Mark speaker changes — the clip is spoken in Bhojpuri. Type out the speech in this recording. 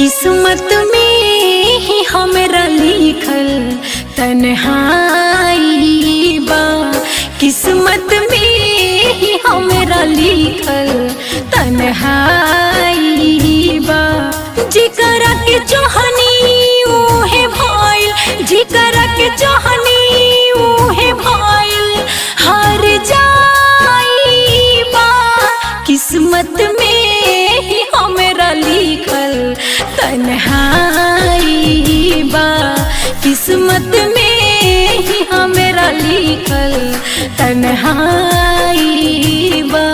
Speaker 1: किस्मत में ही हमरा लिखल तन्हाई बा। किस्मत में ही हमरा लिखल तन्हाई बा। जिकरा के चाहनी उहे भइल, जिकरा के चाहनी उहे भइल हार जाइबा। किस्मत में ही हमरा लिखल तन्हाई बा। किस्मत में ही हमरा लिखल तन्हाई बा।